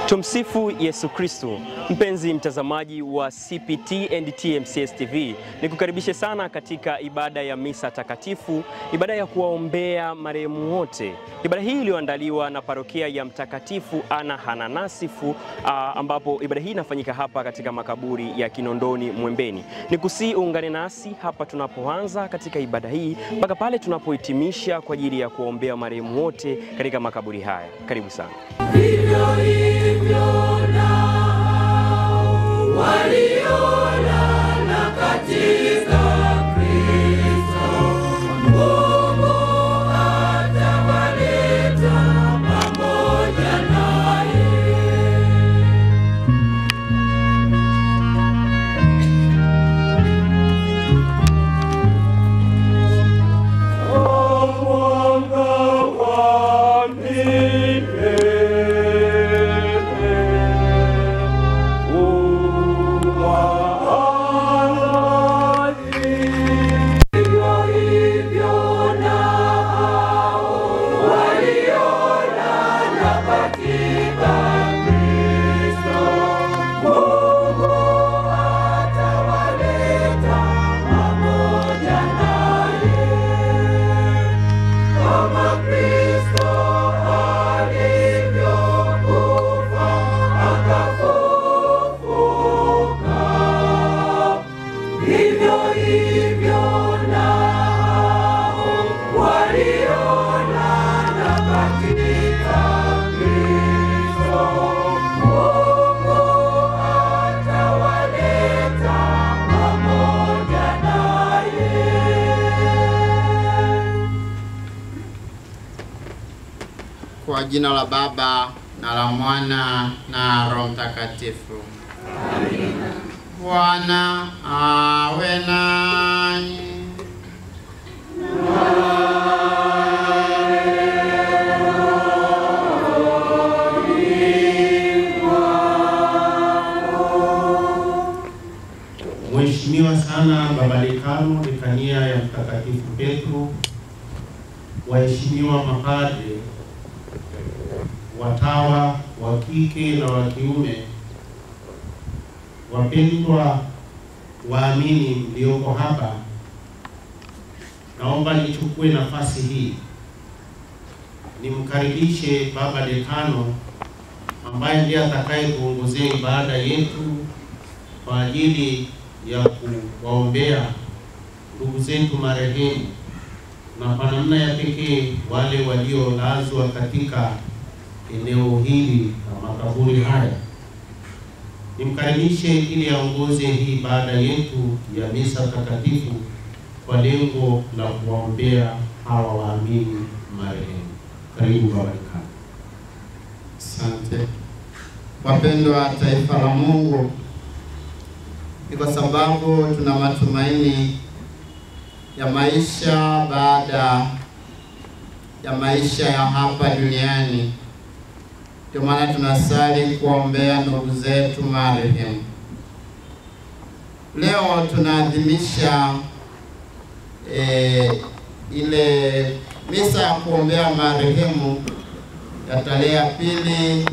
Tumsifu Yesu Kristo. Mpenzi mtazamaji wa CPT and TMCS TV, nikukaribishe sana katika ibada ya misa takatifu, ibada ya kuwaombea marehemu wote. Ibada hii iliyoandaliwa na parokia ya Mtakatifu Ana Hananasifu, ambapo ibada hii inafanyika hapa katika makaburi ya Kinondoni Mwembeni. Nikusihi ungane nasi hapa tunapoanza katika ibada hii mpaka pale tunapohitimisha kwa ajili ya kuombea marehemu wote katika makaburi haya. Karibu sana. Vivyo hivyo nao waliolala katika Kristo, Mungu atawaleta pamoja naye. Kwa jina la Baba na la Mwana na Roho Mtakatifu. Amina. Bwana awe nanyi. Mheshimiwa sana Baba Dekano, Dekania ya Mtakatifu Petro, waheshimiwa mapadre, watawa wa kike na wa kiume, wapendwa waamini mlioko hapa, naomba nichukue nafasi hii nimkaribishe Baba Dekano ambaye ndiye atakaye kuongozea ibada yetu kwa ajili ya kuwaombea ndugu zetu marehemu, na kwa namna ya pekee wale waliolazwa katika eneo hili na makaburi haya. Nimkaribishe ili aongoze hii ibada yetu ya misa takatifu kwa lengo la kuwaombea hawa waamini marehemu. Karibu Baba Dekano. Asante. Wapendwa taifa la Mungu, ni kwa sababu tuna matumaini ya maisha baada ya maisha ya hapa duniani. Ndio maana tunasali kuombea ndugu zetu marehemu. Leo tunaadhimisha ile misa ya kuombea marehemu ya tarehe ya pili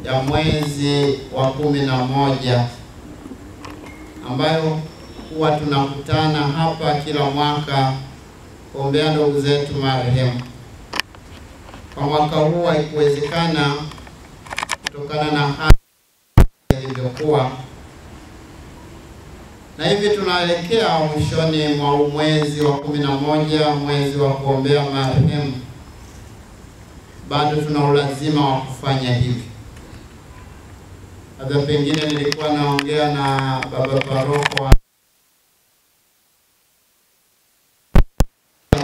ya mwezi wa 11, ambayo huwa tunakutana hapa kila mwaka kuombea ndugu zetu marehemu. Kwa mwaka huu haikuwezekana kutokana na hali ilivyokuwa, na hivi tunaelekea mwishoni mwa mwezi wa 11, mwezi wa kuombea marehemu. Bado tuna ulazima wa kufanya hivi. Hata pengine nilikuwa naongea na baba paroko,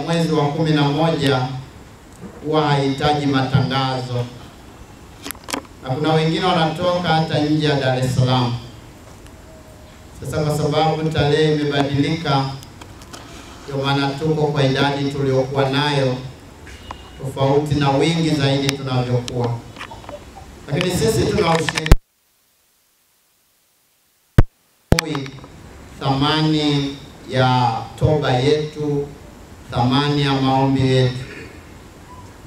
mwezi wa 11 huwa hahitaji matangazo, na kuna wengine wanatoka hata nje ya Dar es Salaam. Sasa kwa sababu tarehe imebadilika, ndio maana tuko kwa idadi tuliokuwa nayo, tofauti na wingi zaidi tunavyokuwa. Lakini sisi tunaushiriki thamani ya toba yetu, thamani ya maombi yetu.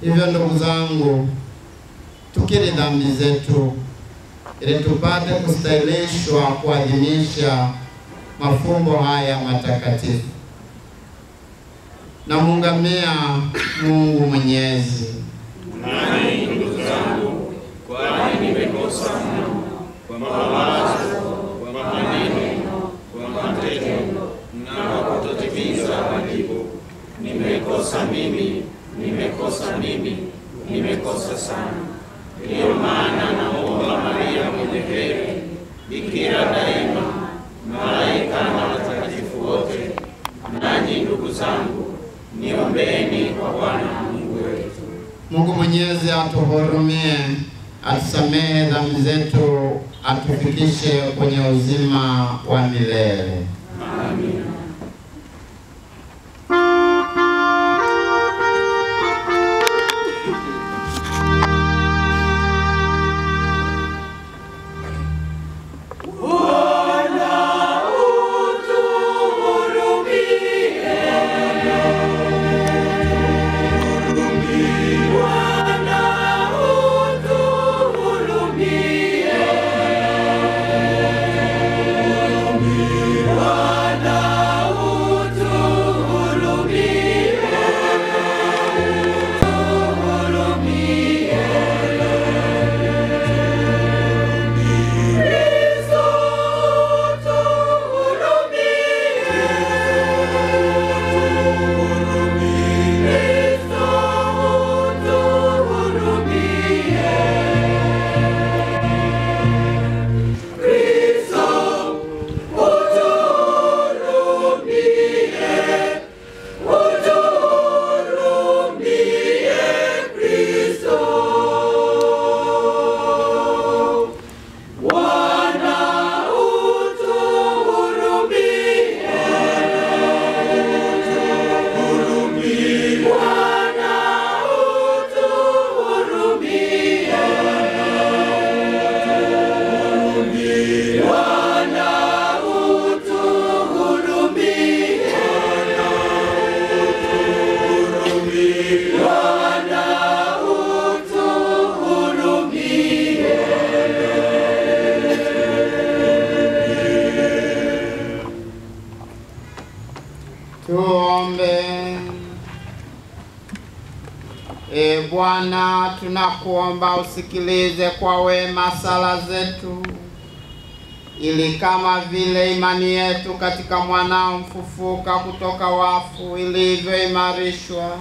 Hivyo ndugu zangu, tukiri dhambi zetu ili tupate kustahilishwa kuadhimisha mafumbo haya matakatifu. Na muungamia Mungu Mwenyezi. Nani ndugu zangu, kwani nimekosa mno kwa mawazo, kwa maneno, kwa matendo na kwa kutotimiza wajibu. Nimekosa mimi, nimekosa sana. Ndiyo maana naomba Maria mwenye heri, bikira daima, malaika na watakatifu wote, nanyi ndugu zangu, niombeeni kwa Bwana Mungu wetu. Mungu Mwenyezi atuhurumie, atusamehe dhambi zetu, atufikishe kwenye uzima wa milele. Amen. Tuombe. Bwana, tunakuomba usikilize kwa wema sala zetu, ili kama vile imani yetu katika mwanao mfufuka kutoka wafu ilivyoimarishwa,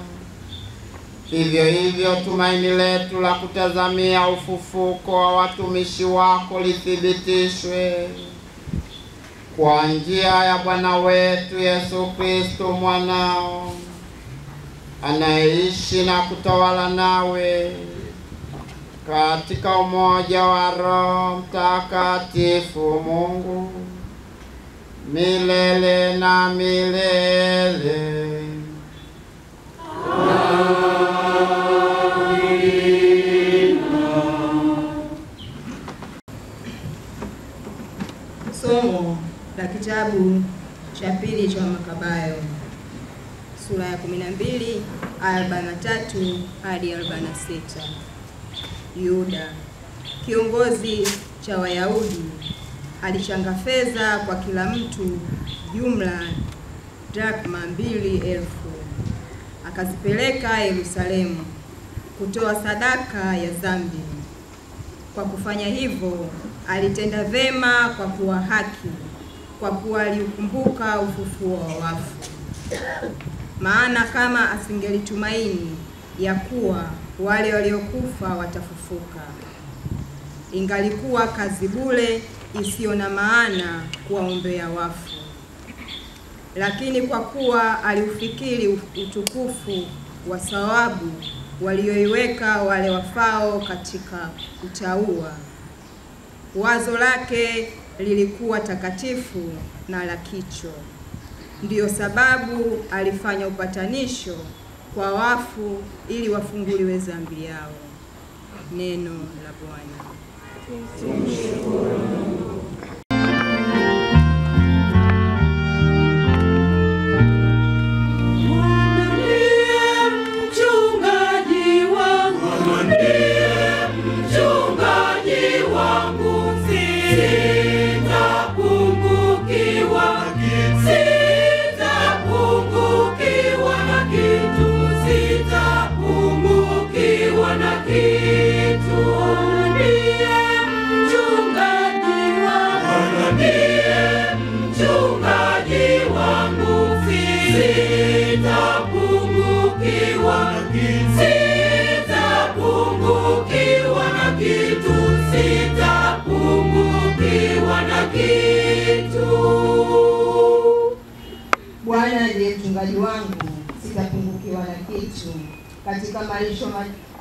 vivyo hivyo tumaini letu la kutazamia ufufuko wa watumishi wako lithibitishwe kwa njia ya Bwana wetu Yesu Kristo mwanao, anayeishi na kutawala nawe katika umoja wa Roho Mtakatifu Mungu milele na milele. Somo la kitabu cha pili cha Makabayo, sura ya 12 aya 43 hadi 46. Yuda, kiongozi cha Wayahudi, alichanga fedha kwa kila mtu jumla drachma 2,000, akazipeleka Yerusalemu kutoa sadaka ya dhambi. Kwa kufanya hivyo alitenda vema kwa kuwa haki, kwa kuwa aliukumbuka ufufuo wa wafu. Maana kama asingelitumaini ya kuwa wale waliokufa watafufuka, ingalikuwa kazi bure isiyo na maana kuwaombea wafu. Lakini kwa kuwa aliufikiri utukufu wa thawabu walioiweka wale wafao katika utauwa, wazo lake lilikuwa takatifu na la kicho. Ndiyo sababu alifanya upatanisho kwa wafu ili wafunguliwe dhambi yao. Neno la Bwana. Mchungaji wangu sitapungukiwa na kitu, sitapungukiwa na kitu. Bwana ndiye mchungaji wangu, sitapungukiwa na kitu.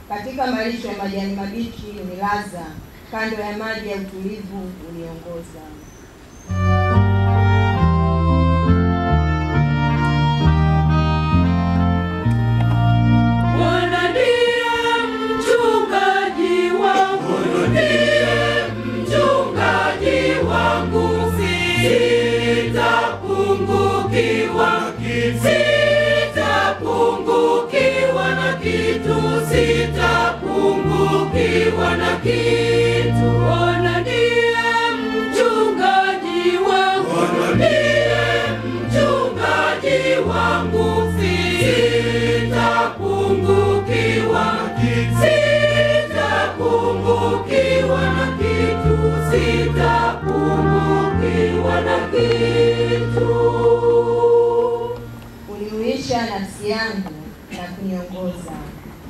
Katika malisho ya majani mabichi unilaza, kando ya maji ya utulivu uniongoza. Bwana ndiye mchungaji wangu, sitapungukiwa na kitu, sitapungukiwa na kitu. Bwana ndiye mchungaji wangu, sitapungukiwa na kitu, sitapungukiwa na kitu. Uniuisha nafsi yangu na kuniongoza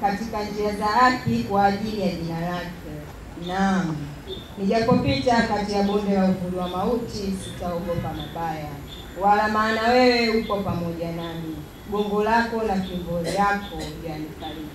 katika njia za haki kwa ajili ya jina lake. Naam, nijapopita kati ya bonde la uvuli wa mauti, sitaogopa mabaya, wala maana wewe upo pamoja nami. Gongo lako na fimbo yako yanifariji.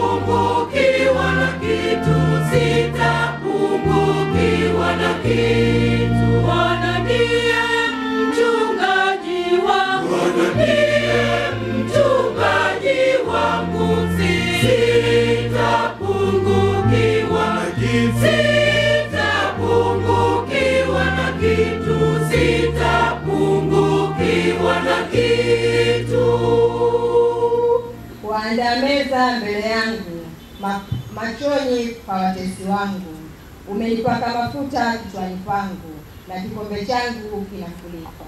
Sitapungukiwa na kitu, sitapungukiwa na kitu. Bwana ndiye mchungaji wangu, sitapungukiwa na kitu, sitapungukiwa na kitu. Waandaa meza mbele yangu, machoni pa watesi wangu. Umenipaka mafuta kichwani pangu, na kikombe changu kinafurika.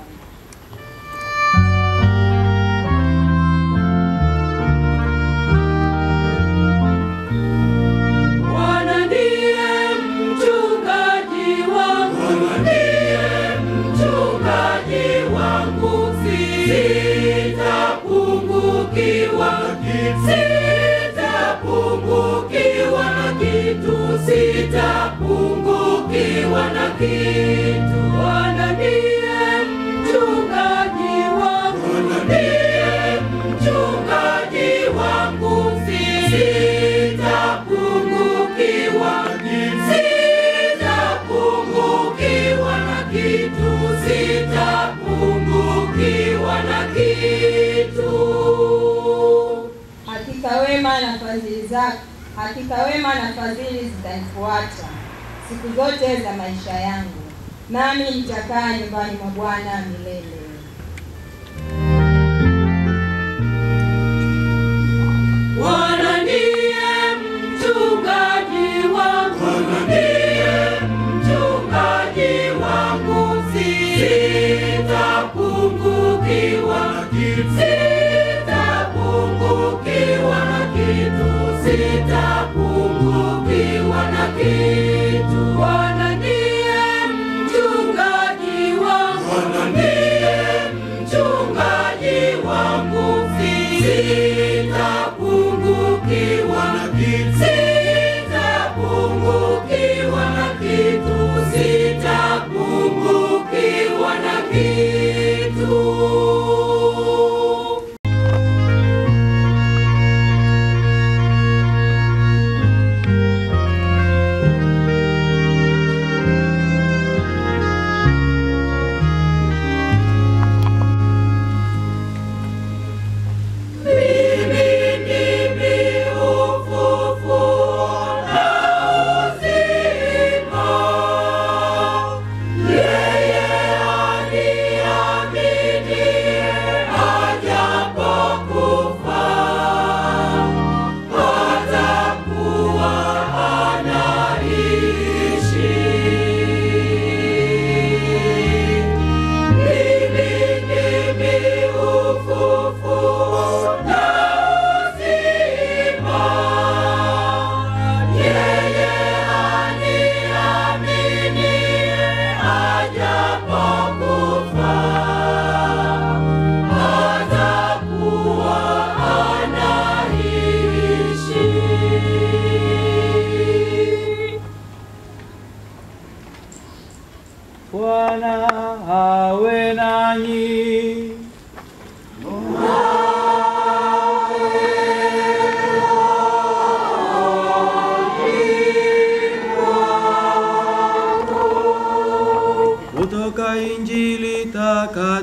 Bwana ndiye mchungaji wangu, sitapungukiwa na kitu, sitapungukiwa na kitu. Bwana ndiye mchungaji wangu, sitapungukiwa na kitu, sitapungukiwa na kitu. Hakika wema na fadhili zitanifuata siku zote za maisha yangu, nami nitakaa nyumbani mwa Bwana milele. Bwana ndiye mchungaji wangu, sitapungukiwa na kitu, sitapungukiwa na kitu. Bwana ndiye mchungaji wangu,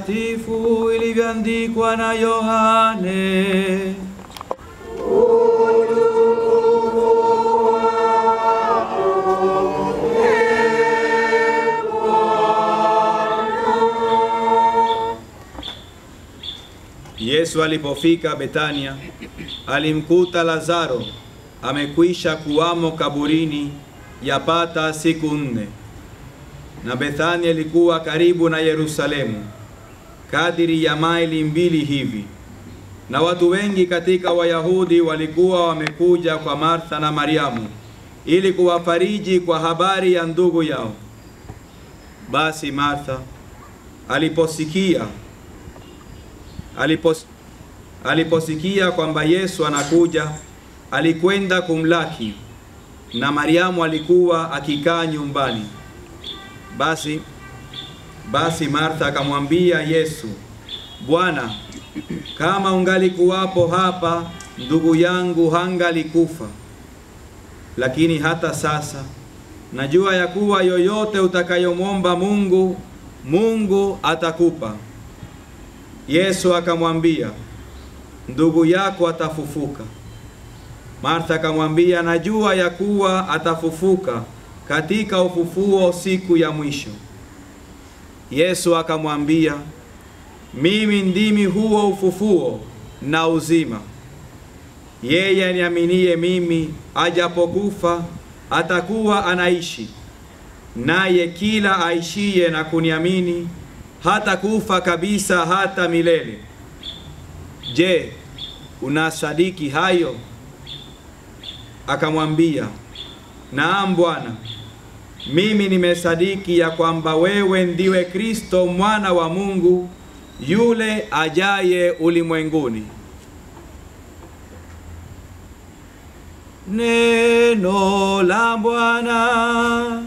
Takatifu ilivyoandikwa na Yohane. Yesu alipofika Betania, alimkuta Lazaro amekwisha kuwamo kaburini yapata siku 4. Na Bethania ilikuwa karibu na Yerusalemu, kadiri ya maili 2 hivi. Na watu wengi katika Wayahudi walikuwa wamekuja kwa Martha na Mariamu ili kuwafariji kwa habari ya ndugu yao. Basi Martha aliposikia kwamba Yesu anakuja, alikwenda kumlaki, na Mariamu alikuwa akikaa nyumbani. Basi Martha akamwambia Yesu, Bwana, kama ungalikuwapo hapa, ndugu yangu hangalikufa. Lakini hata sasa najua ya kuwa yoyote utakayomwomba Mungu atakupa. Yesu akamwambia, ndugu yako atafufuka. Martha akamwambia, najua ya kuwa atafufuka katika ufufuo siku ya mwisho. Yesu akamwambia, mimi ndimi huo ufufuo na uzima. Yeye aniaminie mimi, ajapokufa atakuwa anaishi, naye kila aishiye na kuniamini hatakufa kabisa hata milele. Je, unasadiki hayo? Akamwambia, naam Bwana, mimi nimesadiki ya kwamba wewe ndiwe Kristo mwana wa Mungu, yule ajaye ulimwenguni. Neno la Bwana.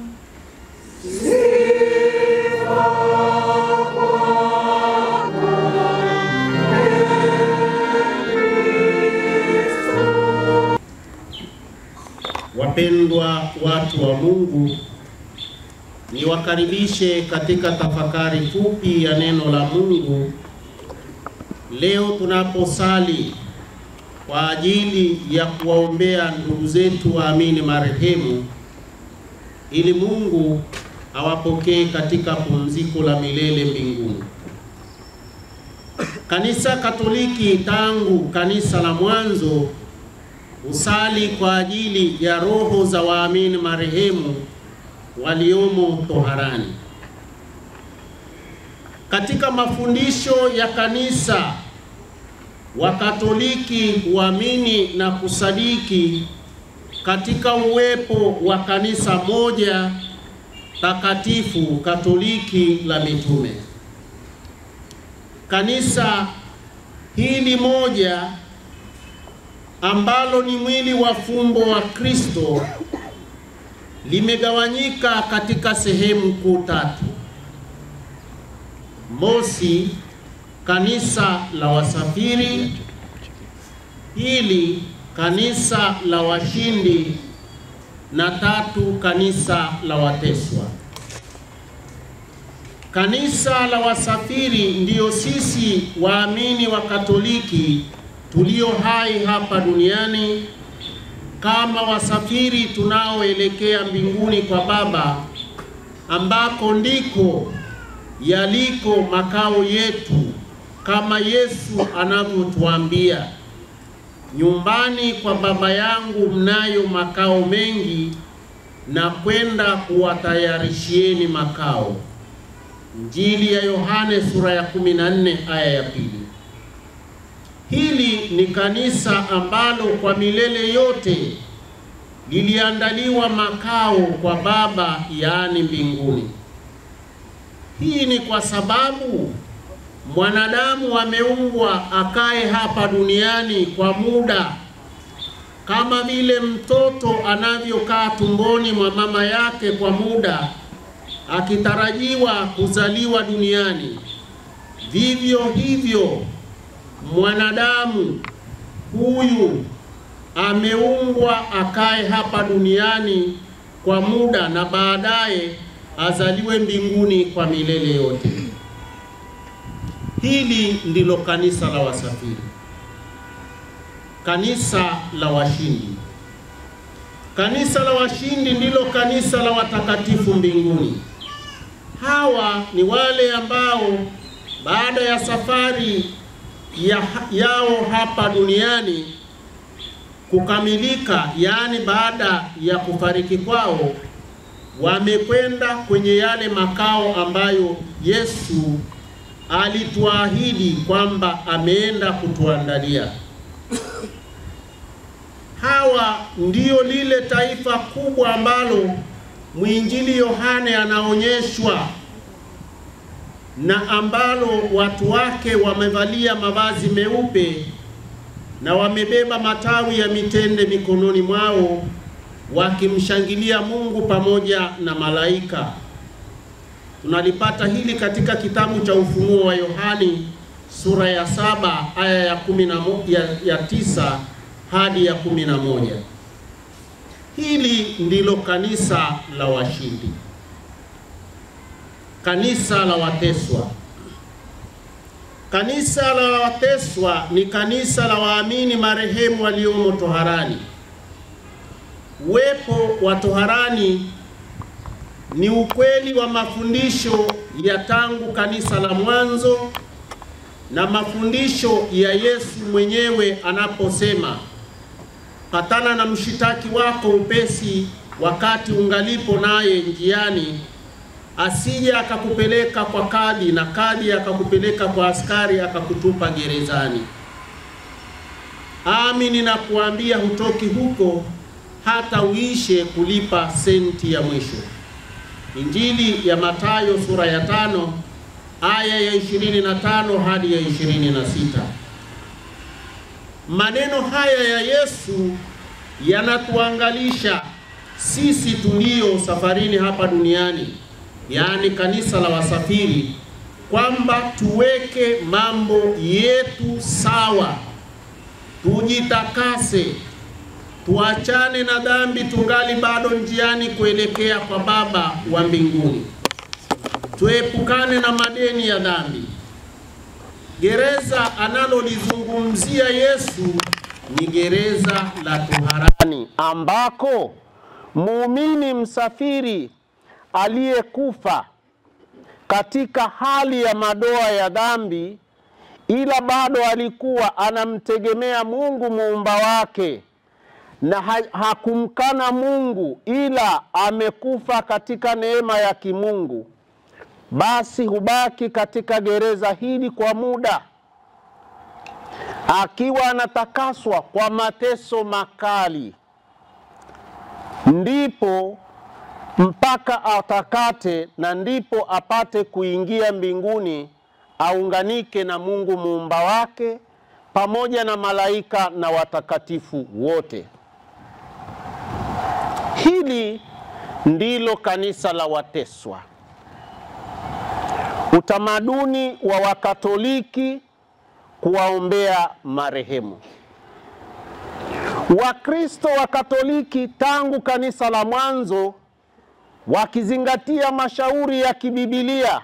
Wapendwa watu wa Mungu, niwakaribishe katika tafakari fupi ya neno la Mungu. Leo tunaposali kwa ajili ya kuwaombea ndugu zetu waamini marehemu, ili Mungu awapokee katika pumziko la milele mbinguni. Kanisa Katoliki tangu kanisa la mwanzo usali kwa ajili ya roho za waamini marehemu waliomo toharani. Katika mafundisho ya kanisa, Wakatoliki huamini na kusadiki katika uwepo wa kanisa moja takatifu Katoliki la mitume. Kanisa hili moja ambalo ni mwili wa fumbo wa Kristo limegawanyika katika sehemu kuu 3. Mosi, kanisa la wasafiri; pili, kanisa la washindi; na 3, kanisa la wateswa. Kanisa la wasafiri ndiyo sisi waamini wa Katoliki tulio hai hapa duniani, kama wasafiri tunaoelekea mbinguni kwa Baba, ambako ndiko yaliko makao yetu, kama Yesu anavyotuambia, nyumbani kwa Baba yangu mnayo makao mengi, na kwenda kuwatayarishieni makao. Injili ya Yohane sura ya 14 aya ya 2. Hili ni kanisa ambalo kwa milele yote liliandaliwa makao kwa Baba, yaani mbinguni. Hii ni kwa sababu mwanadamu ameumbwa akae hapa duniani kwa muda, kama vile mtoto anavyokaa tumboni mwa mama yake kwa muda akitarajiwa kuzaliwa duniani. Vivyo hivyo mwanadamu huyu ameumbwa akae hapa duniani kwa muda, na baadaye azaliwe mbinguni kwa milele yote. Hili ndilo kanisa la wasafiri, kanisa la washindi. Kanisa la washindi ndilo kanisa la watakatifu mbinguni. Hawa ni wale ambao baada ya safari yao hapa duniani kukamilika, yaani baada ya kufariki kwao, wamekwenda kwenye yale makao ambayo Yesu alituahidi kwamba ameenda kutuandalia. Hawa ndio lile taifa kubwa ambalo mwinjili Yohane anaonyeshwa, na ambalo watu wake wamevalia mavazi meupe na wamebeba matawi ya mitende mikononi mwao, wakimshangilia Mungu pamoja na malaika. Tunalipata hili katika kitabu cha Ufunuo wa Yohani sura ya 7 aya ya 9 hadi ya 11. Hili ndilo kanisa la washindi, kanisa la wateswa. Kanisa la wateswa ni kanisa la waamini marehemu waliomo toharani. Uwepo wa toharani ni ukweli wa mafundisho ya tangu kanisa la mwanzo na mafundisho ya Yesu mwenyewe anaposema, patana na mshitaki wako upesi wakati ungalipo naye njiani, asije akakupeleka kwa kadhi na kadhi akakupeleka kwa askari akakutupa gerezani. Amini na kuambia hutoki huko hata uishe kulipa senti ya mwisho. Injili ya Mathayo sura ya 5 aya ya 25 hadi ya 26. Maneno haya ya Yesu yanatuangalisha sisi tulio safarini hapa duniani, yaani kanisa la wasafiri, kwamba tuweke mambo yetu sawa, tujitakase, tuachane na dhambi tungali bado njiani kuelekea kwa Baba wa mbinguni. Tuepukane na madeni ya dhambi. Gereza analolizungumzia Yesu ni gereza la toharani, ambako muumini msafiri aliyekufa katika hali ya madoa ya dhambi, ila bado alikuwa anamtegemea Mungu muumba wake na hakumkana Mungu, ila amekufa katika neema ya kimungu, basi hubaki katika gereza hili kwa muda, akiwa anatakaswa kwa mateso makali, ndipo mpaka atakate, na ndipo apate kuingia mbinguni, aunganike na Mungu muumba wake pamoja na malaika na watakatifu wote. Hili ndilo kanisa la wateswa. Utamaduni wa Wakatoliki kuwaombea marehemu. Wakristo wa Katoliki tangu kanisa la mwanzo, wakizingatia mashauri ya kibibilia,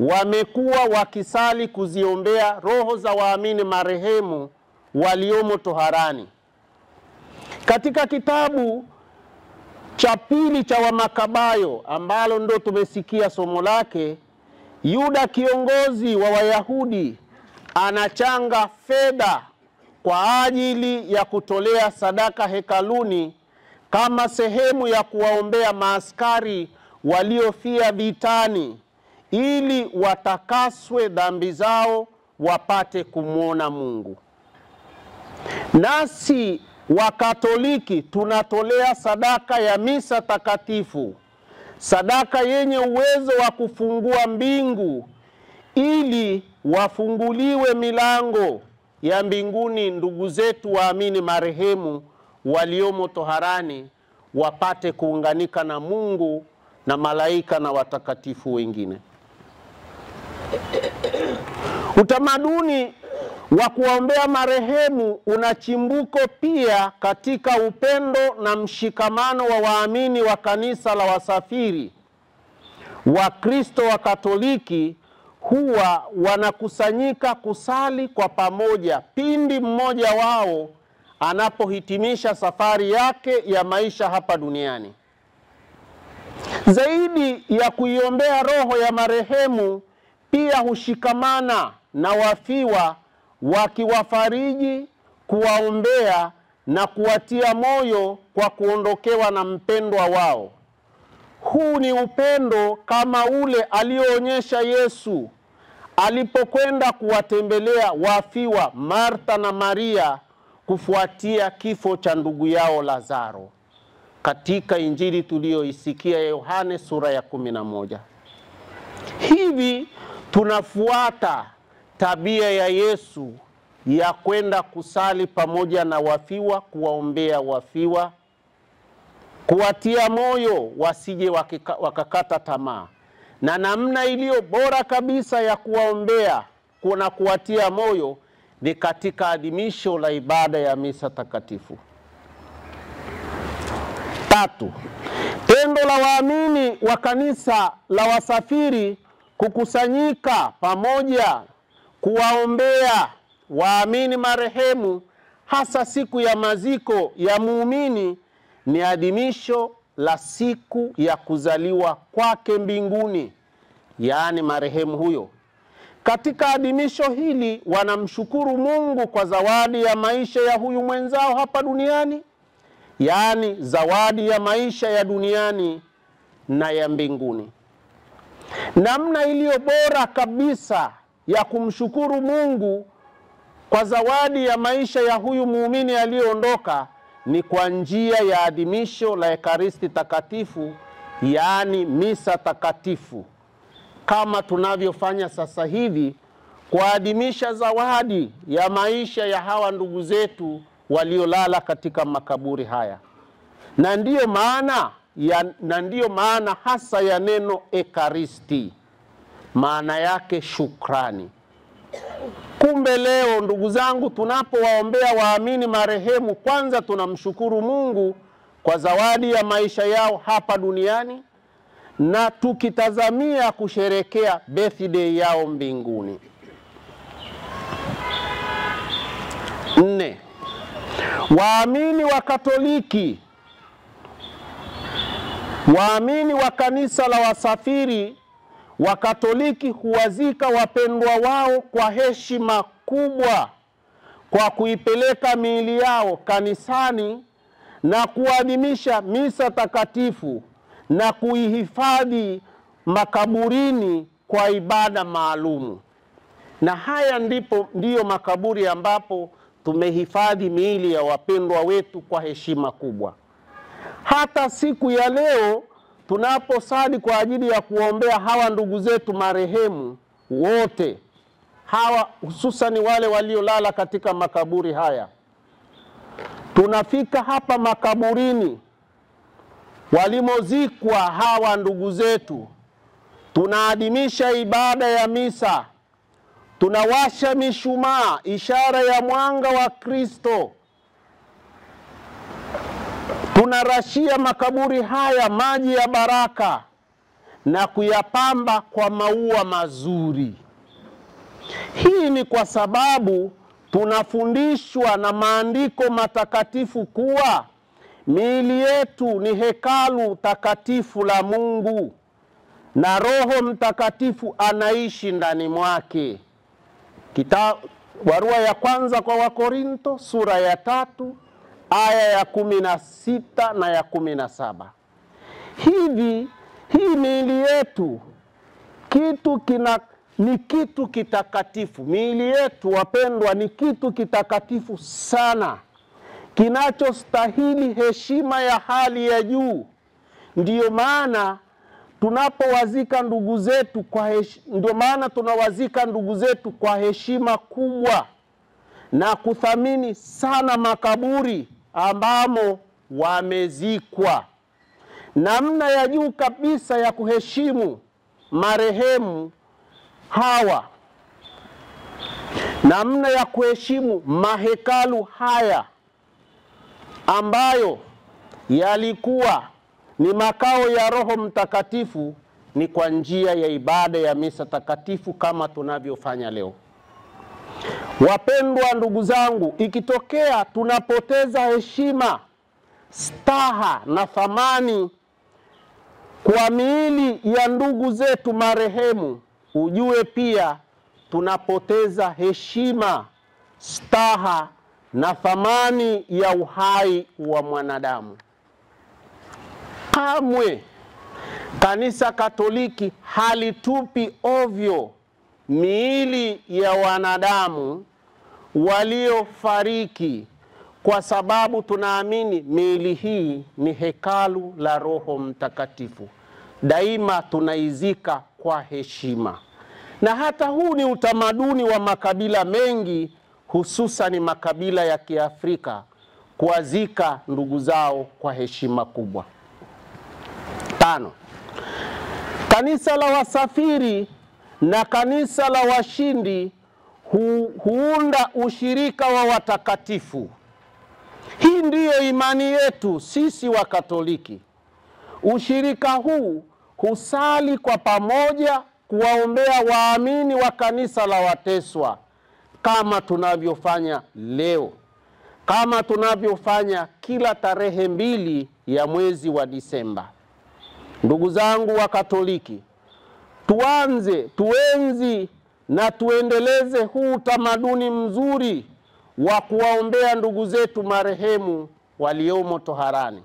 wamekuwa wakisali kuziombea roho za waamini marehemu waliomo toharani. Katika kitabu cha pili cha Wamakabayo, ambalo ndo tumesikia somo lake, Yuda kiongozi wa Wayahudi anachanga fedha kwa ajili ya kutolea sadaka hekaluni kama sehemu ya kuwaombea maaskari waliofia vitani, ili watakaswe dhambi zao wapate kumwona Mungu. Nasi Wakatoliki tunatolea sadaka ya misa takatifu, sadaka yenye uwezo wa kufungua mbingu, ili wafunguliwe milango ya mbinguni ndugu zetu waamini marehemu waliomo toharani, wapate kuunganika na Mungu na malaika na watakatifu wengine. Utamaduni wa kuombea marehemu una chimbuko pia katika upendo na mshikamano wa waamini wa kanisa la wasafiri. Wakristo wa Katoliki huwa wanakusanyika kusali kwa pamoja pindi mmoja wao anapohitimisha safari yake ya maisha hapa duniani. Zaidi ya kuiombea roho ya marehemu, pia hushikamana na wafiwa wakiwafariji, kuwaombea na kuwatia moyo kwa kuondokewa na mpendwa wao. Huu ni upendo kama ule alioonyesha Yesu alipokwenda kuwatembelea wafiwa Martha na Maria kufuatia kifo cha ndugu yao Lazaro, katika Injili tuliyoisikia ya Yohane sura ya 11. Hivi tunafuata tabia ya Yesu ya kwenda kusali pamoja na wafiwa, kuwaombea wafiwa, kuwatia moyo wasije wakakata tamaa. Na namna iliyo bora kabisa ya kuwaombea na kuwatia moyo ni katika adhimisho la ibada ya misa takatifu. 3. Tendo la waamini wa kanisa la wasafiri kukusanyika pamoja kuwaombea waamini marehemu, hasa siku ya maziko ya muumini, ni adhimisho la siku ya kuzaliwa kwake mbinguni, yaani marehemu huyo. Katika adhimisho hili wanamshukuru Mungu kwa zawadi ya maisha ya huyu mwenzao hapa duniani, yaani zawadi ya maisha ya duniani na ya mbinguni. Namna iliyo bora kabisa ya kumshukuru Mungu kwa zawadi ya maisha ya huyu muumini aliyeondoka ni kwa njia ya adhimisho la Ekaristi Takatifu, yaani misa takatifu, kama tunavyofanya sasa hivi kuadhimisha zawadi ya maisha ya hawa ndugu zetu waliolala katika makaburi haya. Na ndiyo maana hasa ya neno Ekaristi, maana yake shukrani. Kumbe leo ndugu zangu, tunapowaombea waamini marehemu, kwanza tunamshukuru Mungu kwa zawadi ya maisha yao hapa duniani, na tukitazamia kusherekea birthday yao mbinguni. 4. Waamini wa Katoliki, waamini wa kanisa la wasafiri wa Katoliki huwazika wapendwa wao kwa heshima kubwa kwa kuipeleka miili yao kanisani na kuadhimisha misa takatifu na kuihifadhi makaburini kwa ibada maalumu. Na haya ndiyo makaburi ambapo tumehifadhi miili ya wapendwa wetu kwa heshima kubwa. Hata siku ya leo tunaposali kwa ajili ya kuombea hawa ndugu zetu marehemu wote, hawa hususan wale waliolala katika makaburi haya, tunafika hapa makaburini walimozikwa hawa ndugu zetu, tunaadhimisha ibada ya misa, tunawasha mishumaa, ishara ya mwanga wa Kristo, tunarashia makaburi haya maji ya baraka na kuyapamba kwa maua mazuri. Hii ni kwa sababu tunafundishwa na maandiko matakatifu kuwa miili yetu ni hekalu takatifu la Mungu na Roho Mtakatifu anaishi ndani mwake. Barua ya kwanza kwa Wakorinto sura ya 3 aya ya 16 na ya 17. Hii miili yetu ni kitu kitakatifu. Miili yetu wapendwa ni kitu kitakatifu sana, kinachostahili heshima ya hali ya juu. Ndiyo maana tunawazika ndugu zetu kwa heshima kubwa na kuthamini sana makaburi ambamo wamezikwa. Namna ya juu kabisa ya kuheshimu marehemu hawa, namna ya kuheshimu mahekalu haya ambayo yalikuwa ni makao ya Roho Mtakatifu, ni kwa njia ya ibada ya misa takatifu kama tunavyofanya leo. Wapendwa ndugu zangu, ikitokea tunapoteza heshima, staha na thamani kwa miili ya ndugu zetu marehemu, ujue pia tunapoteza heshima, staha na thamani ya uhai wa mwanadamu. Kamwe Kanisa Katoliki halitupi ovyo miili ya wanadamu waliofariki, kwa sababu tunaamini miili hii ni hekalu la Roho Mtakatifu. Daima tunaizika kwa heshima. Na hata huu ni utamaduni wa makabila mengi, hususan makabila ya Kiafrika, kuwazika ndugu zao kwa heshima kubwa. 5. Kanisa la Wasafiri na Kanisa la Washindi huunda ushirika wa watakatifu. Hii ndiyo imani yetu sisi wa Katoliki. Ushirika huu husali kwa pamoja kuwaombea waamini wa kanisa la wateswa, kama tunavyofanya leo, kama tunavyofanya kila tarehe 2 ya mwezi wa Disemba. Ndugu zangu wa Katoliki, tuenzi na tuendeleze huu utamaduni mzuri wa kuwaombea ndugu zetu marehemu waliomo toharani.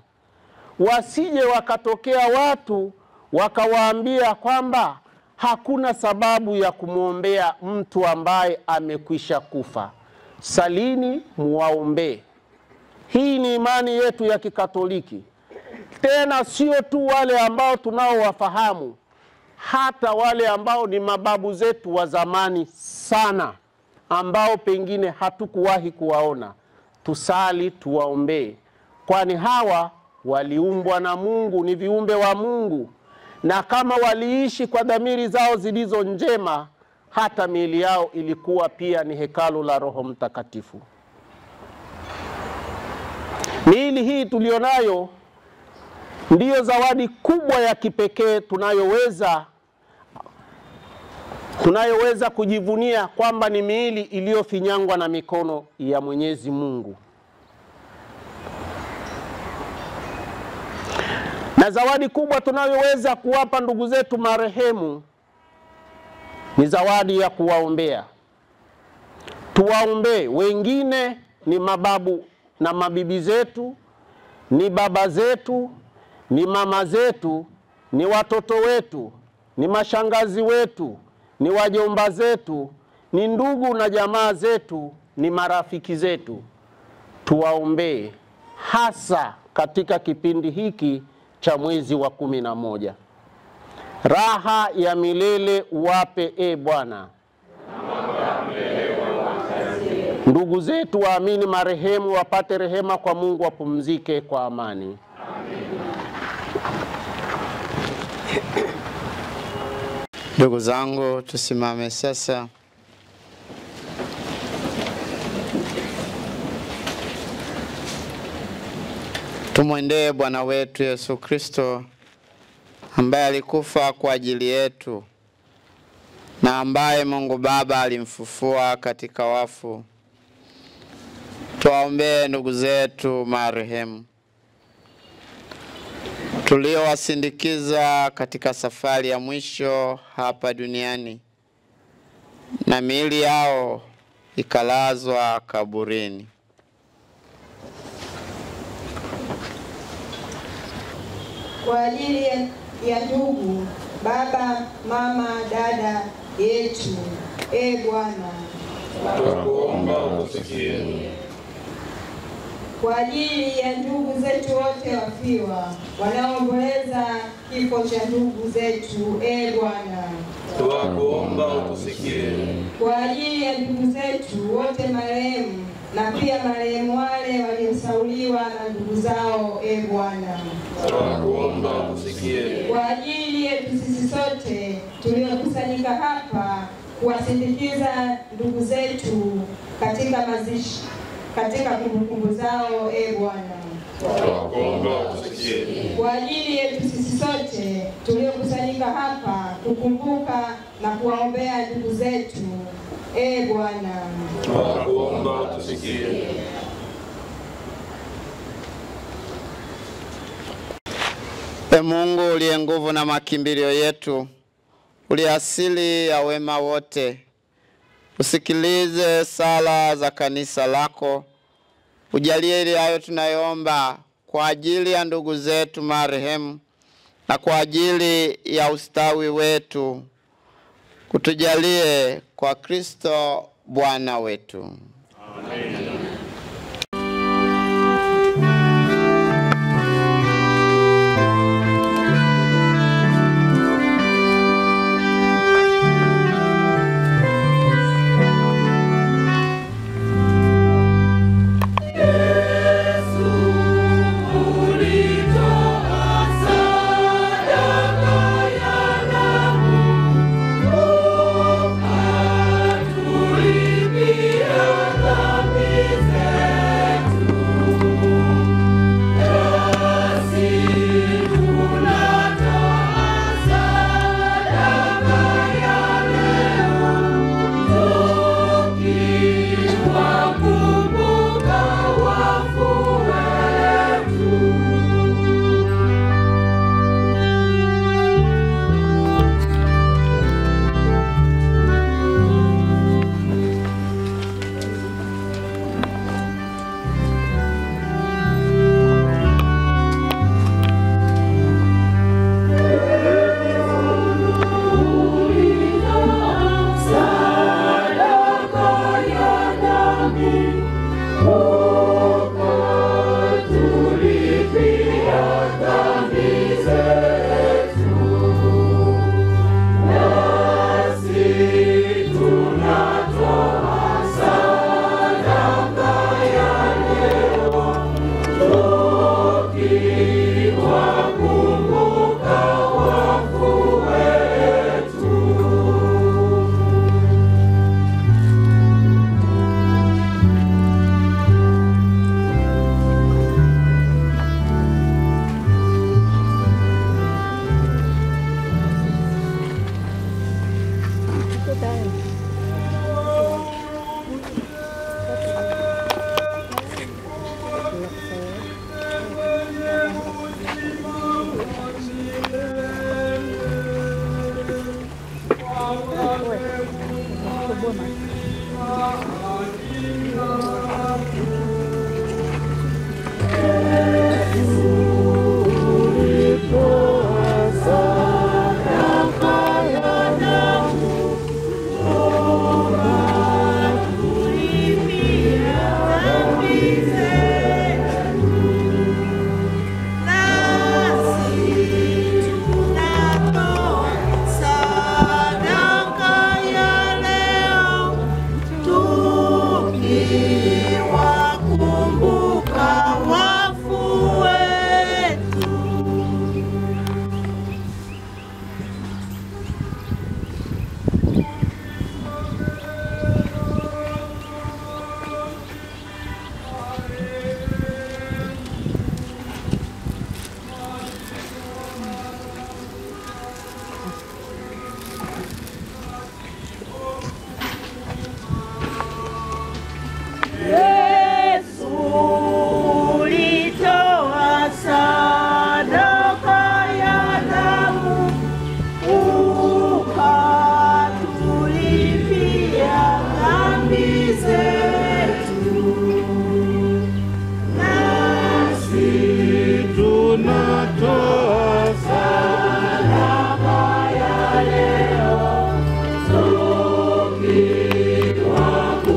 Wasije wakatokea watu wakawaambia kwamba hakuna sababu ya kumwombea mtu ambaye amekwisha kufa. Salini muwaombee. Hii ni imani yetu ya Kikatoliki. Tena sio tu wale ambao tunaowafahamu, hata wale ambao ni mababu zetu wa zamani sana, ambao pengine hatukuwahi kuwaona, tusali tuwaombee, kwani hawa waliumbwa na Mungu, ni viumbe wa Mungu, na kama waliishi kwa dhamiri zao zilizo njema, hata miili yao ilikuwa pia ni hekalu la Roho Mtakatifu. Miili hii tulionayo ndiyo zawadi kubwa ya kipekee tunayoweza kujivunia kwamba ni miili iliyofinyangwa na mikono ya Mwenyezi Mungu. Na zawadi kubwa tunayoweza kuwapa ndugu zetu marehemu ni zawadi ya kuwaombea. Tuwaombee. Wengine ni mababu na mabibi zetu, ni baba zetu, ni mama zetu, ni watoto wetu, ni mashangazi wetu, ni wajomba zetu, ni ndugu na jamaa zetu, ni marafiki zetu. Tuwaombee, hasa katika kipindi hiki cha mwezi wa 11. Raha ya milele uwape Bwana. Ndugu zetu waamini marehemu wapate rehema kwa Mungu, wapumzike kwa amani. Ndugu zangu, tusimame sasa. Tumwendee Bwana wetu Yesu Kristo, ambaye alikufa kwa ajili yetu na ambaye Mungu Baba alimfufua katika wafu. Tuwaombee ndugu zetu marehemu tuliowasindikiza katika safari ya mwisho hapa duniani, na miili yao ikalazwa kaburini. Kwa ajili ya ndugu, baba, mama, dada yetu, Bwana, tunakuomba utusikie. Kwa ajili ya ndugu zetu wote wafiwa wanaoomboleza kifo cha ndugu zetu, Bwana, tunakuomba utusikie. Kwa ajili ya ndugu zetu wote marehemu na pia marehemu wale waliosauliwa na ndugu zao, Bwana, tunakuomba utusikie. Kwa ajili yetu sisi sote tuliokusanyika hapa kuwasindikiza ndugu zetu katika mazishi, katika kumbukumbu zao, Bwana, Tunakuomba utusikie. Kwa ajili yetu sisi sote tuliokusanyika hapa kukumbuka na kuwaombea ndugu zetu, Bwana, Tunakuomba utusikie. Mungu uliye nguvu na makimbilio yetu, uliye asili ya wema wote, usikilize sala za kanisa lako. Ujalie ili hayo tunayoomba kwa ajili ya ndugu zetu marehemu na kwa ajili ya ustawi wetu. Kutujalie kwa Kristo Bwana wetu. Amen.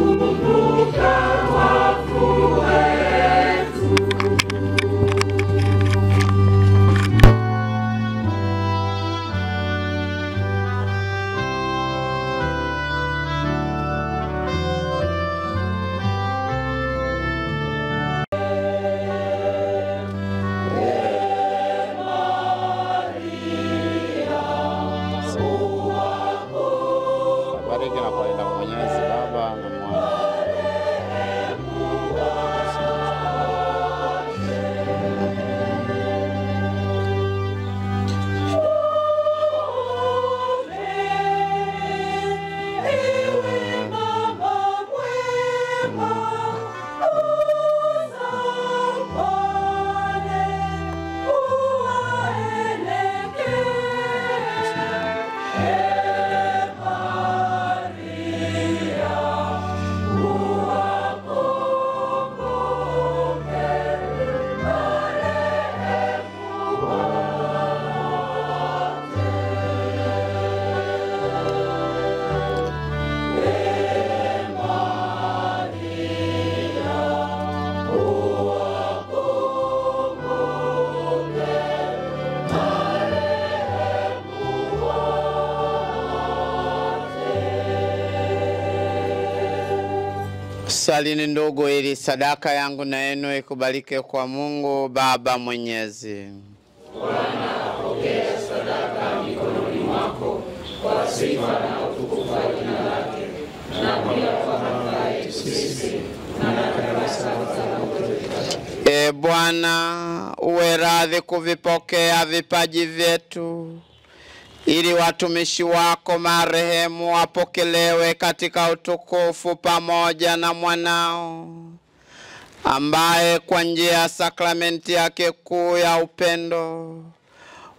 Tukiwakumbuka Salini ndugu, ili sadaka yangu na yenu ikubalike kwa Mungu Baba Mwenyezi. Bwana apokea sadaka mikononi mwako kwa sifa na utukufu wa jina lake, na pia kwa manufaa yetu sisi na kanisa lake. E Bwana, uwe radhi kuvipokea vipaji vyetu, ili watumishi wako marehemu wapokelewe katika utukufu pamoja na mwanao, ambaye kwa njia ya sakramenti yake kuu ya upendo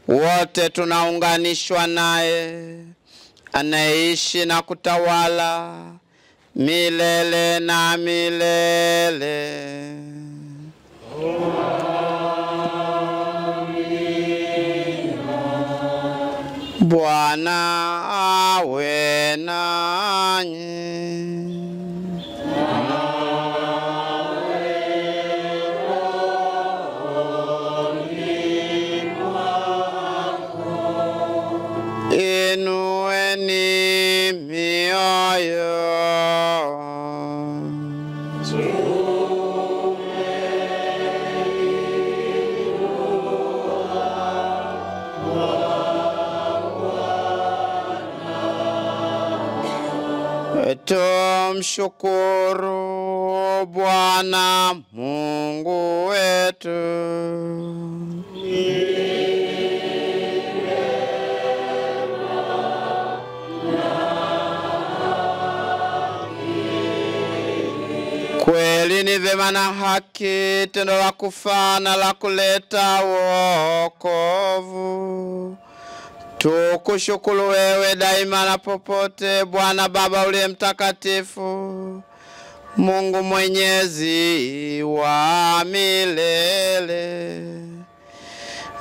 wote tunaunganishwa naye, anayeishi na kutawala milele na milele. Bwana awe nanyi. Inueni mioyo. Tumshukuru Bwana Mungu wetu. Kweli ni vema na haki, tendo la kufaa na la kuleta wokovu. Tukushukuru wewe daima na popote, Bwana Baba uliye mtakatifu, Mungu mwenyezi wa milele.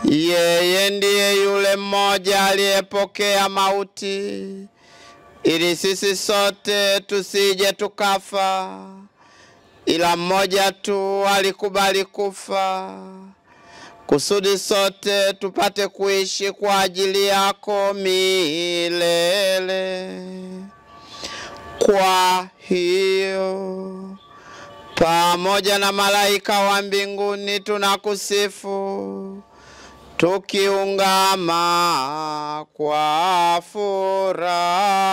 Yeye ndiye yule mmoja aliyepokea mauti, ili sisi sote tusije tukafa, ila mmoja tu alikubali kufa, kusudi sote tupate kuishi kwa ajili yako milele. Kwa hiyo pamoja na malaika wa mbinguni tunakusifu, tukiungama kwa furaha.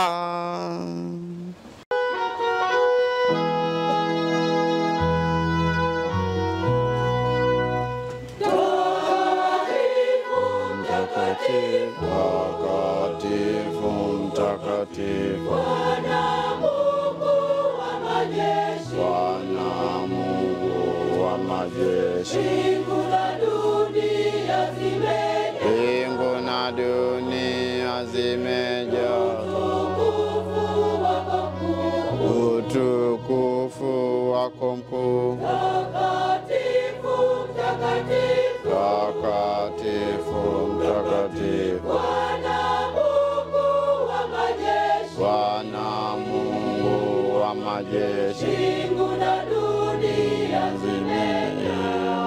Mtakatifu, mtakatifu, Bwana Mungu wa majeshi, Bwana Mungu wa majeshi. Mbingu na dunia zimejaa, mbingu na dunia zimejaa utukufu wako mkuu, utukufu wako mkuu. Mtakatifu, mtakatifu, mtakatifu, mtakatifu, Bwana Mungu wa majeshi, Bwana Mungu wa majeshi. Mbingu na dunia zimejaa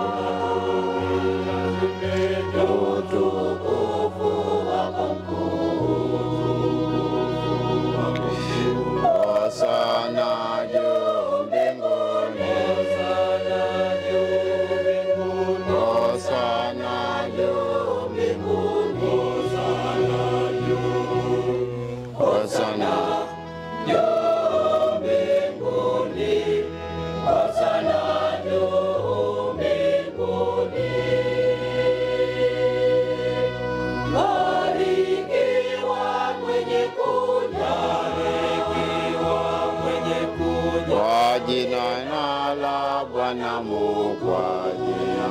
utukufu wako mkuu. Hosana juu mbinguni, Hosana juu mbinguni, Hosana juu mbinguni, Hosana juu, Hosana juu mbinguni, Hosana juu mbinguni. Barikiwa mwenye kuja, barikiwa mwenye kuja, kwa jina la Bwana Mungu, kwa jina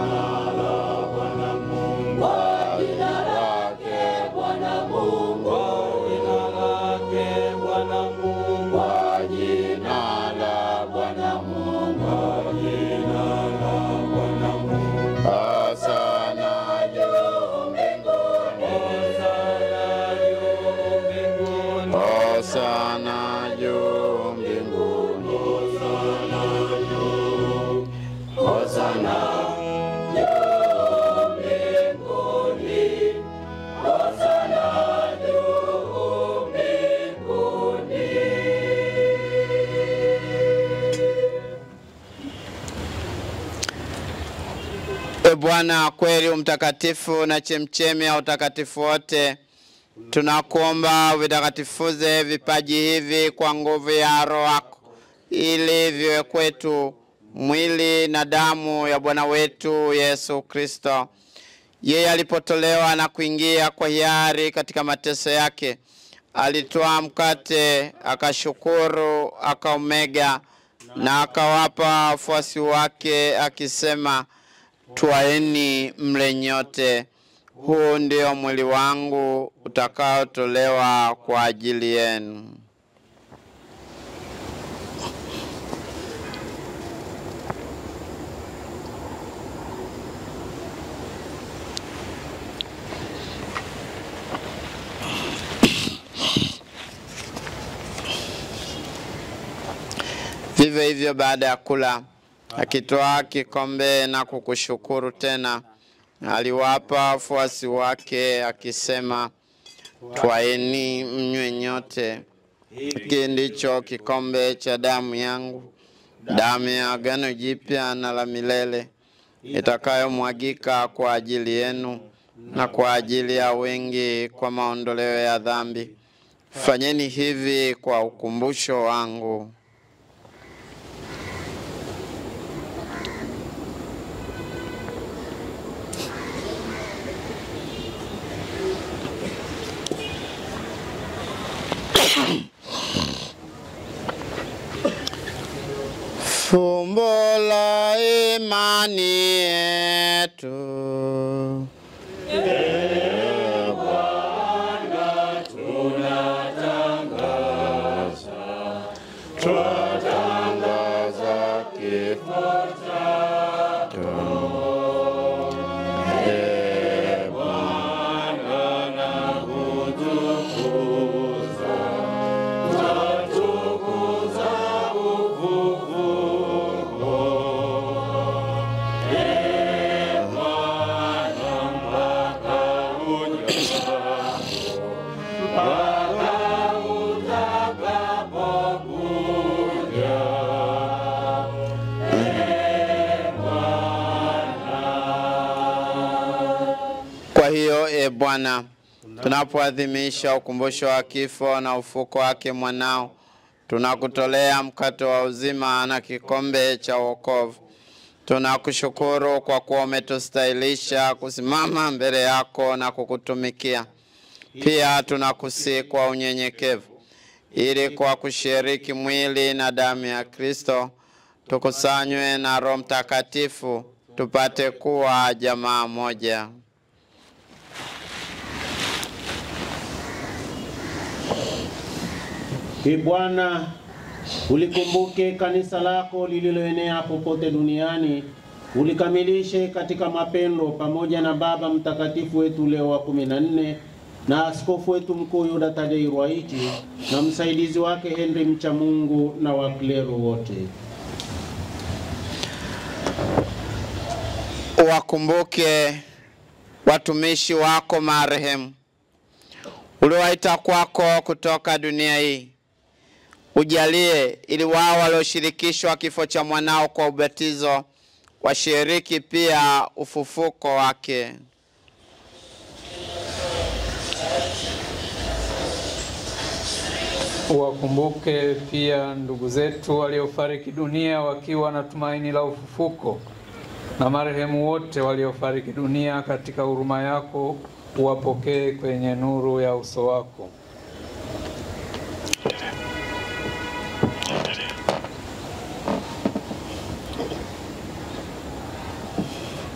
la Bwana Mungu, kwa jina lake Bwana Mungu, kwa jina lake Bwana Mungu, kwa jina la Bwana Mungu, kwa jina la Bwana Mungu. Hosana juu mbinguni, Hosana juu mbinguni, Hosana juu, Hosana juu. E Bwana, kweli mtakatifu na chemchemi ya utakatifu wote, tunakuomba vitakatifuze vipaji hivi kwa nguvu ya Roho wako, ili viwe kwetu mwili na damu ya Bwana wetu Yesu Kristo. Yeye alipotolewa na kuingia kwa hiari katika mateso yake, alitoa mkate, akashukuru, akaumega na akawapa wafuasi wake akisema, twaeni mle nyote, huu ndio mwili wangu utakaotolewa kwa ajili yenu. Vivyo hivyo baada ya kula, akitoa kikombe na kukushukuru tena, aliwapa wafuasi wake akisema, twaeni mnywe nyote, hiki ndicho kikombe cha damu yangu, damu ya agano jipya na la milele, itakayomwagika kwa ajili yenu na kwa ajili ya wengi kwa maondoleo ya dhambi. Fanyeni hivi kwa ukumbusho wangu. Fumbo la imani yetu. Bwana tunatangaza, twatangaza kifo chako. Bwana na kutukuza, twatukuza Kwa hiyo e Bwana, tunapoadhimisha ukumbusho wa kifo na ufuko wake mwanao, tunakutolea mkate wa uzima na kikombe cha wokovu. Tunakushukuru kwa kuwa umetustahilisha kusimama mbele yako na kukutumikia. Pia tunakusihi kwa unyenyekevu, ili kwa kushiriki mwili na damu ya Kristo, tukusanywe na Roho Mtakatifu, tupate kuwa jamaa moja. Ee Bwana, ulikumbuke kanisa lako lililoenea popote duniani, ulikamilishe katika mapendo pamoja na Baba Mtakatifu wetu Leo wa 14 na askofu wetu mkuu Yuda Tadei Ruwa'ichi na msaidizi wake Henry Mchamungu na waklero wote. Wakumbuke watumishi wako marehemu, uliwaita kwako kutoka dunia hii. Ujalie ili wao walioshirikishwa kifo cha mwanao kwa ubatizo washiriki pia ufufuko wake. Wakumbuke pia ndugu zetu waliofariki dunia wakiwa na tumaini la ufufuko, na marehemu wote waliofariki dunia katika huruma yako, uwapokee kwenye nuru ya uso wako.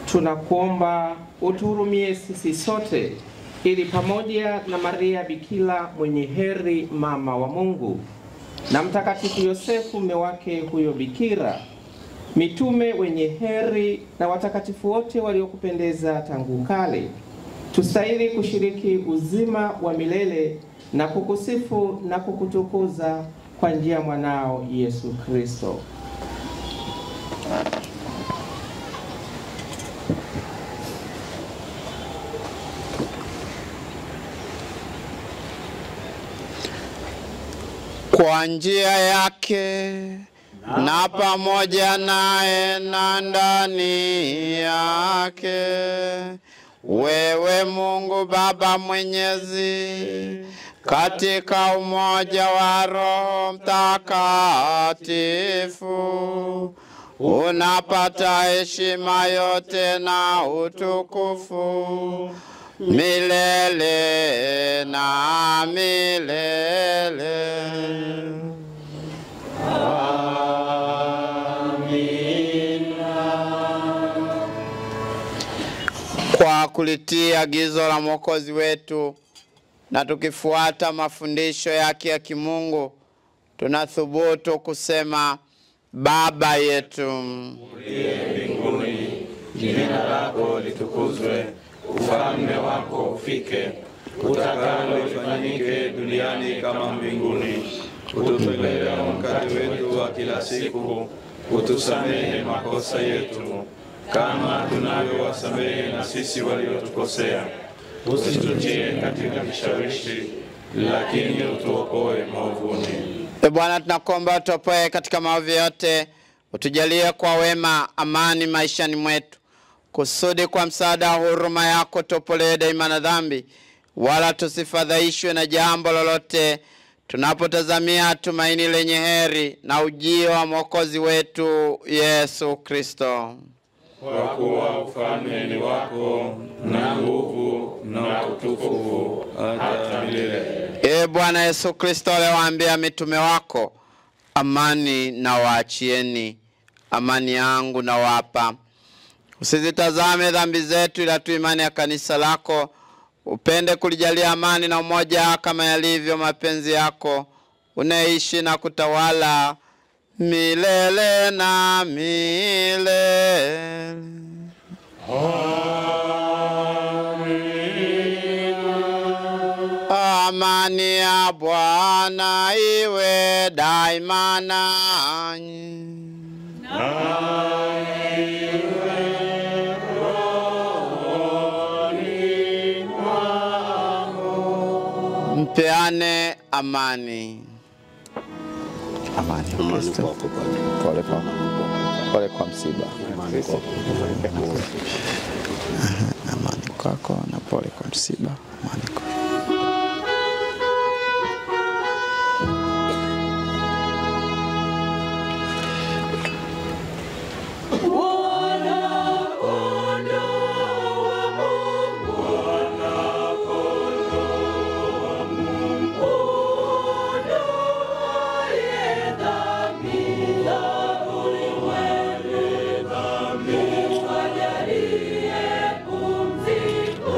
Tunakuomba utuhurumie sisi sote, ili pamoja na Maria Bikira mwenye heri mama wa Mungu na Mtakatifu Yosefu mume wake huyo Bikira, mitume wenye heri na watakatifu wote waliokupendeza tangu kale, tustahili kushiriki uzima wa milele na kukusifu na kukutukuza kwa njia ya mwanao Yesu Kristo. Kwa njia yake na pamoja naye na ndani yake, wewe Mungu Baba Mwenyezi, katika umoja wa Roho Mtakatifu, unapata heshima yote na utukufu milele na milele. Kwa kulitii agizo la Mwokozi wetu na tukifuata mafundisho yake ya kimungu, tunathubutu kusema: Baba yetu uliye mbinguni, jina lako litukuzwe, ufalme wako ufike, utakalo lifanyike duniani kama mbinguni. Utupe leo mkate wetu wa kila siku, utusamehe makosa yetu kama tunavyowasamehe na sisi waliotukosea, usitutie katika kishawishi, lakini utuokoe maovuni. Bwana, tunakuomba utuopoe katika maovu yote, utujalie kwa wema amani maishani mwetu, kusudi kwa msaada wa huruma yako tuopolewe daima na dhambi, wala tusifadhaishwe na jambo lolote, tunapotazamia tumaini lenye heri na ujio wa Mwokozi wetu Yesu Kristo. Kwa kuwa ufalme ni wako na nguvu na utukufu hata milele. Bwana Yesu Kristo aliwaambia mitume wako: amani na waachieni, amani yangu na wapa. Usizitazame dhambi zetu, ila tu imani ya kanisa lako. Upende kulijalia amani na umoja kama yalivyo mapenzi yako, unaishi na kutawala milele na milele. Amani ya Bwana iwe daima nanyi. Mpeane amani. Amani ya Kristo. Pole kwa msiba. Amani kwako na pole kwa msiba. Amani kwako. Tujalie pumziko,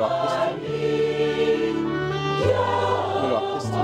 Mwili wa Kristo. Mwili wa Kristo.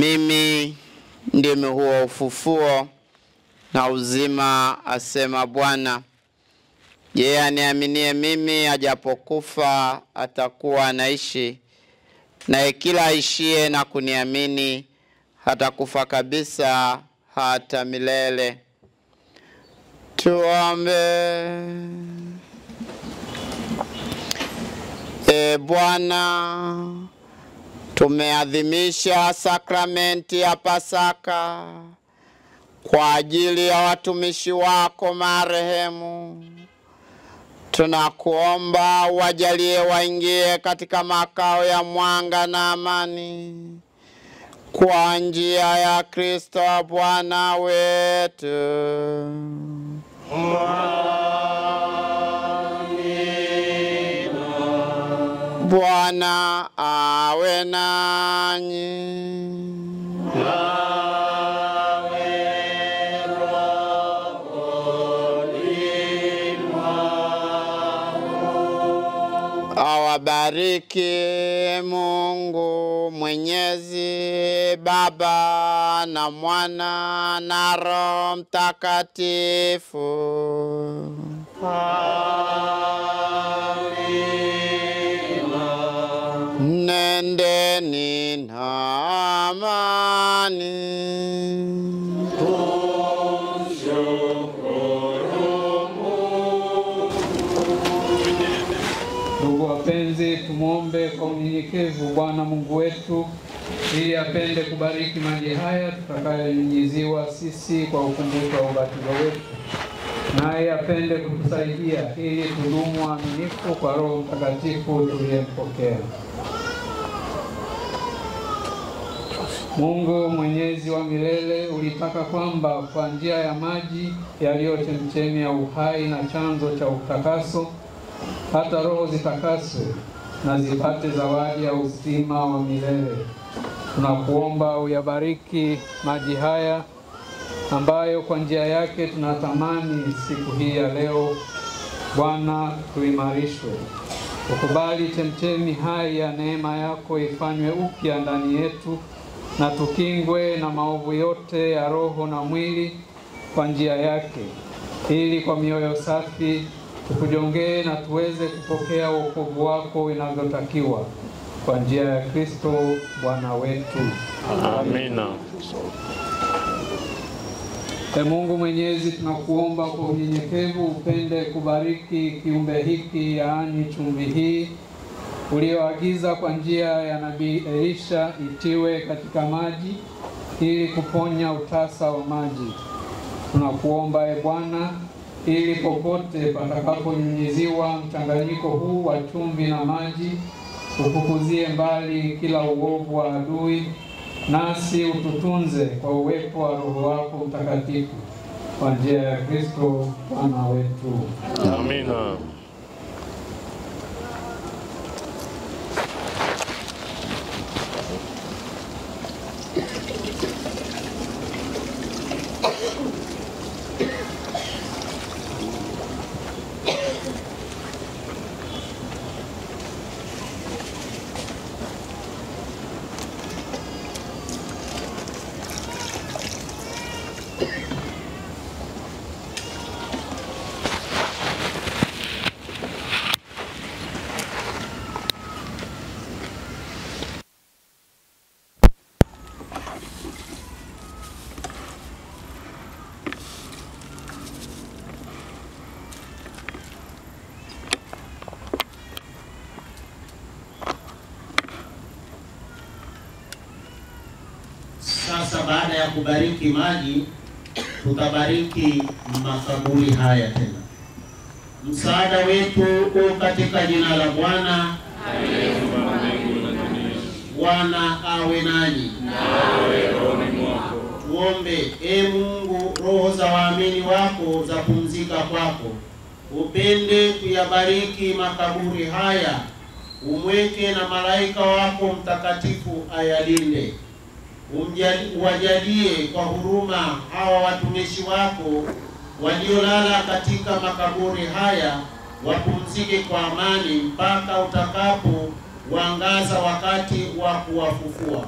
Mimi ndimi huo ufufuo na uzima, asema Bwana. Yeye aniaminie mimi, ajapokufa atakuwa anaishi, naye kila aishie na kuniamini hatakufa kabisa hata milele. Tuombe. Bwana, tumeadhimisha sakramenti ya Pasaka kwa ajili ya watumishi wako marehemu. Tunakuomba wajalie waingie katika makao ya mwanga na amani kwa njia ya Kristo Bwana wetu. Bwana awe nanyi. Awabariki Mungu Mwenyezi, Baba na Mwana na Roho Mtakatifu. Nendeni na amani. Ndugu wapenzi, tumuombe kwa unyenyekevu Bwana Mungu wetu ili apende kubariki maji haya tutakayonyunyiziwa sisi kwa ukumbusho wa ubatizo wetu, naye apende kutusaidia ili tudumu waaminifu kwa Roho Mtakatifu tuliyempokea. Mungu Mwenyezi wa milele, ulitaka kwamba kwa njia ya maji yaliyo chemchemi ya uhai na chanzo cha utakaso, hata roho zitakaswe na zipate zawadi ya uzima wa milele. Tunakuomba uyabariki maji haya ambayo kwa njia yake tunatamani siku hii ya leo, Bwana, tuimarishwe. Ukubali chemchemi hai ya neema yako ifanywe upya ndani yetu, na tukingwe na maovu yote ya roho na mwili kwa njia yake, ili kwa mioyo safi tukujongee na tuweze kupokea wokovu wako inavyotakiwa kwa njia ya Kristo Bwana wetu. Amina. Mungu Mwenyezi, tunakuomba kwa unyenyekevu upende kubariki kiumbe hiki, yaani chumvi hii ulioagiza kwa njia ya Nabii Elisha itiwe katika maji ili kuponya utasa wa maji. Tunakuomba Bwana, ili popote patakaponyunyiziwa mchanganyiko huu wa chumvi na maji, ufukuzie mbali kila uovu wa adui, nasi ututunze kwa uwepo wa Roho wako Mtakatifu kwa njia ya Kristo Bwana wetu. Amina. Sasa baada ya kubariki maji, tutabariki makaburi haya tena. Msaada wetu uko katika jina la Bwana. Bwana awe nanyi. Tuombe. Mungu, roho za waamini wako za pumzika kwako, upende kuyabariki makaburi haya, umweke na malaika wako mtakatifu ayalinde. Wajalie kwa huruma hawa watumishi wako waliolala katika makaburi haya wapumzike kwa amani mpaka utakapo waangaza wakati wa kuwafufua.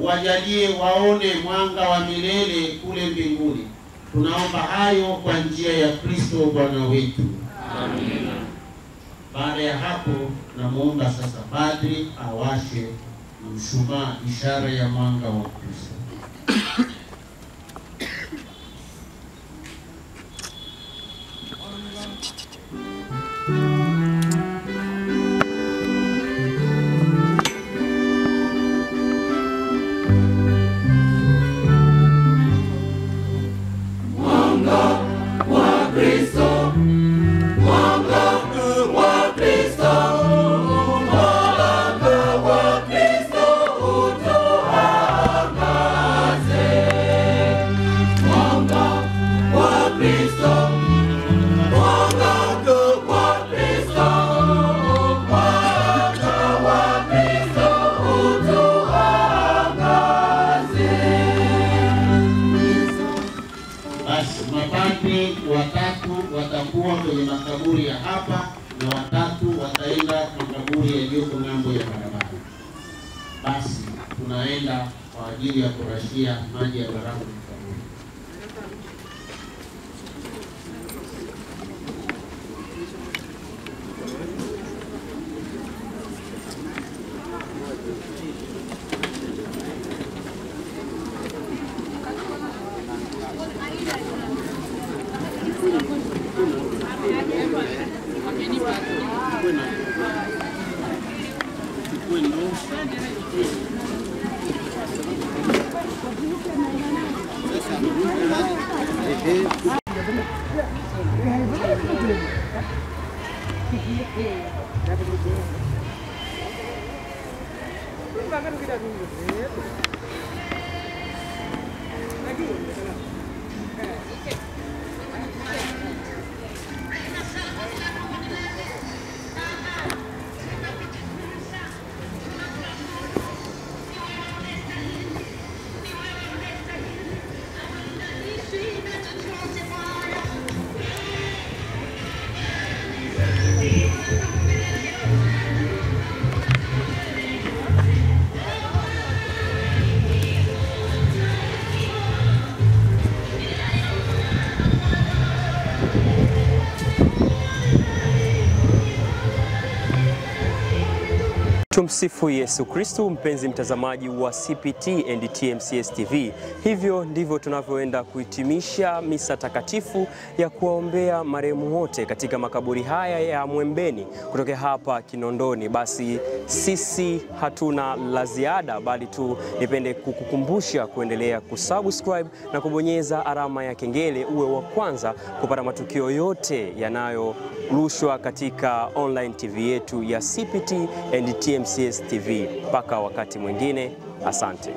Wajalie waone mwanga wa milele kule mbinguni. Tunaomba hayo kwa njia ya Kristo Bwana wetu. Amina. Baada ya hapo, namuomba sasa padri awashe mshumaa, ishara ya mwanga wa Kristo. Mapadri watatu watakuwa kwenye makaburi ya hapa na watatu wataenda makaburi yaliyoko ng'ambo ya barabara. Basi tunaenda kwa ajili ya kurashia maji ya barafu makaburi. Tumsifu Yesu Kristu, mpenzi mtazamaji wa CPT and TMCS TV. Hivyo ndivyo tunavyoenda kuhitimisha misa takatifu ya kuwaombea marehemu wote katika makaburi haya ya Mwembeni kutoka hapa Kinondoni. Basi sisi hatuna la ziada, bali tu nipende kukukumbusha kuendelea kusubscribe na kubonyeza alama ya kengele uwe wa kwanza kupata matukio yote yanayorushwa katika online TV yetu ya CPT and TMCS TV. Mpaka wakati mwingine, asante.